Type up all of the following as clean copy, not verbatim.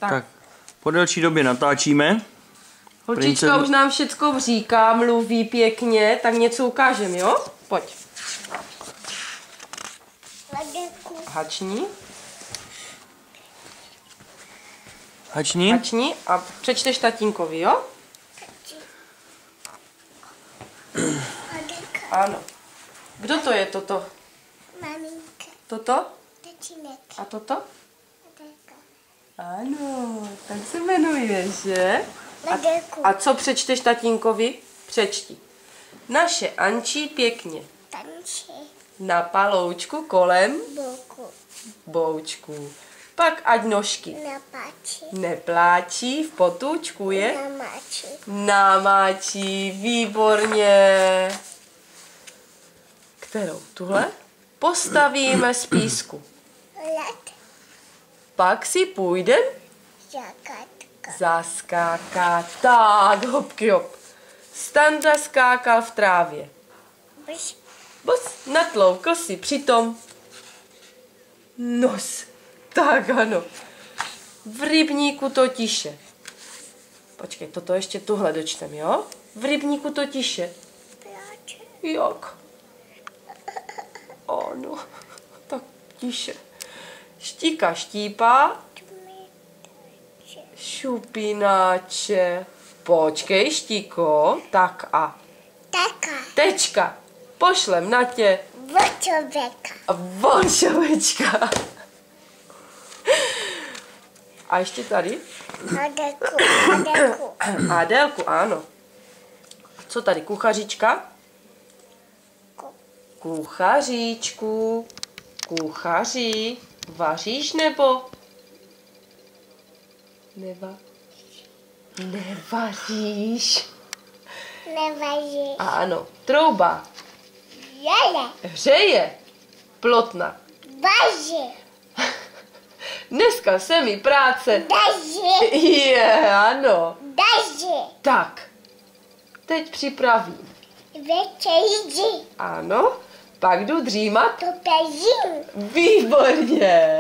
Tak po delší době natáčíme. Holčička už nám všecko říká, mluví pěkně, tak něco ukážem, jo? Pojď. Hačni. Hačni. Hačni a přečteš tatínkovi, jo? Ano. Kdo to je toto? Maminka. Toto? Tatínek. A toto? Adelka. Ano, tak se jmenuje, že? Adelku. A co přečteš tatínkovi? Přečti. Naše Ančí pěkně Tanči. na paloučku kolem Boku. boučku. Pak ať nožky Napáči. nepláčí, v potůčku je Namáči. namáčí. Výborně. Kterou? Tuhle? Postavíme z písku. Let. Pak si půjdem Žákatka. zaskákat. Tak, hopky hop. Standa skákal v trávě. Bus. Bos, natloukl si přitom nos. Tak ano. V rybníku to tiše. Počkej, toto ještě tuhle dočtem, jo? V rybníku to tiše. Pláče. Jak? Ano, tak tiše. Štíka štípá, šupináče. Počkej, Štíko, tak a Taka. tečka. Pošlem na tě Vočoveka. vonšovečka. A ještě tady? Adelku. Adelku. Adélku, ano. Co tady, kuchařička? Kuchaříčku, kuchaři, vaříš nebo? Nevaříš. Nevaží. Ano, trouba, Jele. hřeje, plotna. Važi. Dneska se mi práce. Daži. Ano. Daži. Tak, teď připravím. Večeři. Ano, pak jdu dřímat. To pežím. Výborně.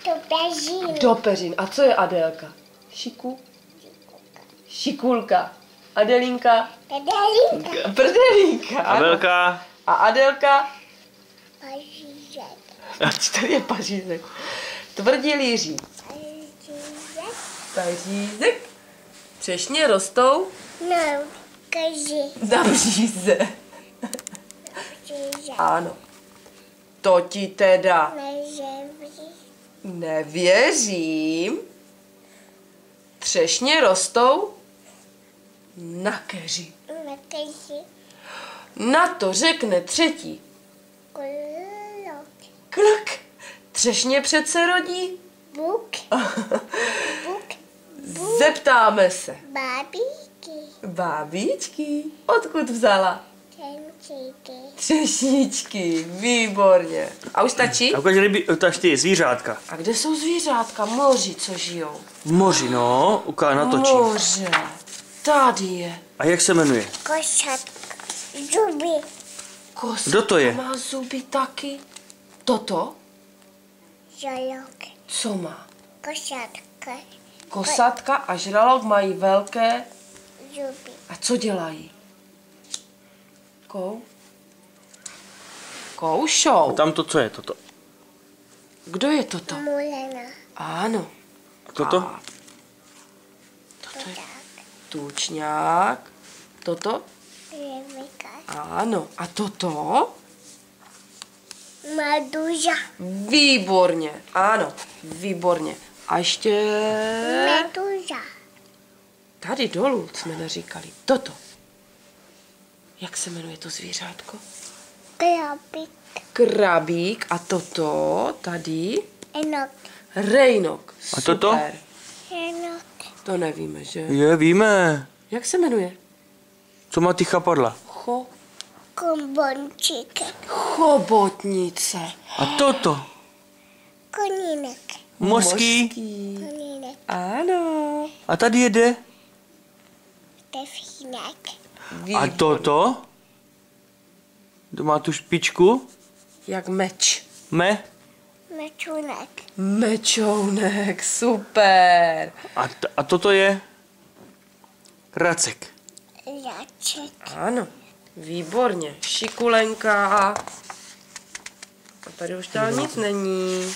To pežím. Do peřin. A co je Adélka? Šiku? Šikulka. Adelinka? Pedelinka. Prdelínka. ano. Abelka. A Adélka? Pažížek. Tady je pařízek. Tvrdilý řík. Pažížek. Pařízek. Třešně rostou No, kaži. na bříze. Pažížek. Ano. To ti teda Neževí. nevěřím. Třešně rostou na keři. Nakaži. Na to řekne třetí. Kolok. Klk. Třešně přece rodí. Buk. Buk. Zeptáme se. Babíky. Bábičky, odkud vzala? Tenčíky. Třešničky, výborně. A už stačí? A ukáž ty zvířátka. A kde jsou zvířátka? Moři, co žijou? V moři, no, natočím. Moře. Tady je. A jak se jmenuje? Košatka. Zuby. Kosa. Kdo to je? Má zuby taky. Toto? Žalok. Co má? Košatka. Kosatka a žralok mají velké. Zuby. A co dělají? Koušou. A tam to, co je toto? Kdo je toto? Mulena. Ano. A toto? Toto je tučňák. Toto? Revika. Ano. A toto? Maduža. Výborně. Ano. Výborně. A ještě... Meduža. Tady dolů jsme neříkali. Toto. Jak se jmenuje to zvířátko? Krabík. Krabík. A toto tady? Enok. Rejnok. A toto? Super. Enok. To nevíme, že? Je, víme. Jak se jmenuje? Co má ty chapadla? Kombončík. Chobotnice. A toto? Konínek. Mořský. Konínek. Ano. A tady jede? Defínek. A toto? To má tu špičku? Jak meč. Mečunek. Mečounek, super. A toto je? Racek. Jaček. Ano, výborně. Šikulenka. A tady už dál nic není.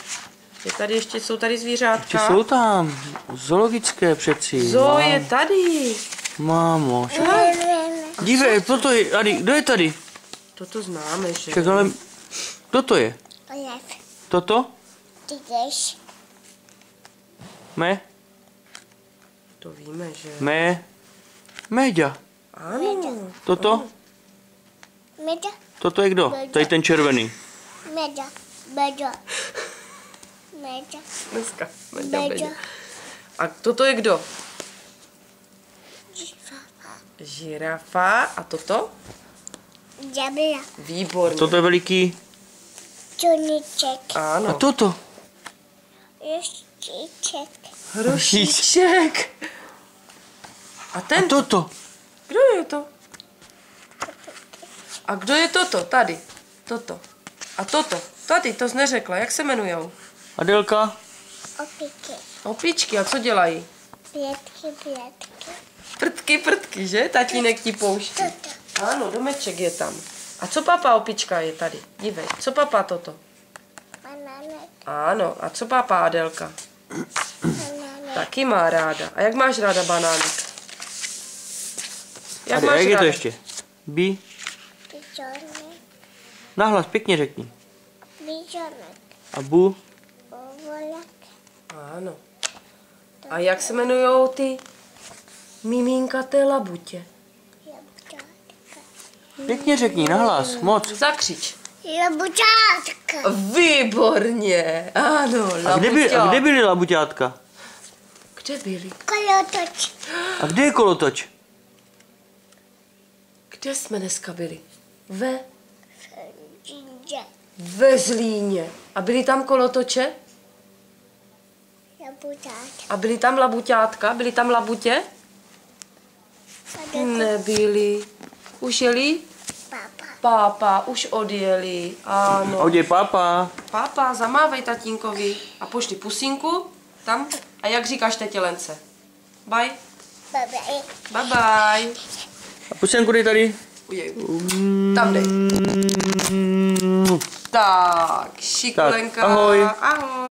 Je tady jsou tady Ještě zvířátka. jsou tam. Zoologické přeci. Zo je tady. Mámo. Dívej, toto je. Tady, kdo je tady? Toto známe, že? Však ale. Kdo to je? Lev. Toto? Ty jdeš. To víme, že? Méďa. Ano. Toto? Meda. Toto je kdo? Tady ten červený. Meda. Meda. Meda. Dneska. Meda. A toto je kdo? Žirafa. Žirafa. A toto? Žabra. Výborně. Toto je veliký. Čuniček. Ano. A toto? Ještíček. Hrošíček. A A ten? toto? Kdo je to? A kdo je toto? Tady. Toto. A toto. Tady, to jsi neřekla. Jak se jmenujou? Adelka? Opiky. Opičky. A co dělají? Pětky. Prtky, že? Tatínek ti pouští. Toto. Ano, domeček je tam. A co papá opička je tady? Dívej. Co papá toto? Bananek. Ano. A co papá Adelka? Bananek. Taky má ráda. A jak máš ráda banánek? A jak je to ještě? Bí? Pičonek. Nahlas, pěkně řekni. Pičonek. A bu? Ovolek. Ano. A jak se jmenujou ty mimínka té labutě? Jabučátka. Pěkně řekni, nahlas, moc. Zakřič. Jabučátka. Výborně. Ano, A kde byly labuťátka? Kde byli? Kolotoč. A kde je kolotoč? Kde jsme dneska byli? Džindže. Ve Zlíně. A byli tam kolotoče? Jabučátka. A byli tam labuťátka? Byli tam labutě? Nebyli. Už jeli? Papa. Pápa, už odjeli. Ano. Odě pápa. Pápa, zamávej tatínkovi. A pošli pusinku tam. A jak říkáš tetělence? Bye. Bye. Bye bye. A pusenku dej tady. Ujej. Tam dej. Tak, šikulenka. Tak, ahoj. Ahoj.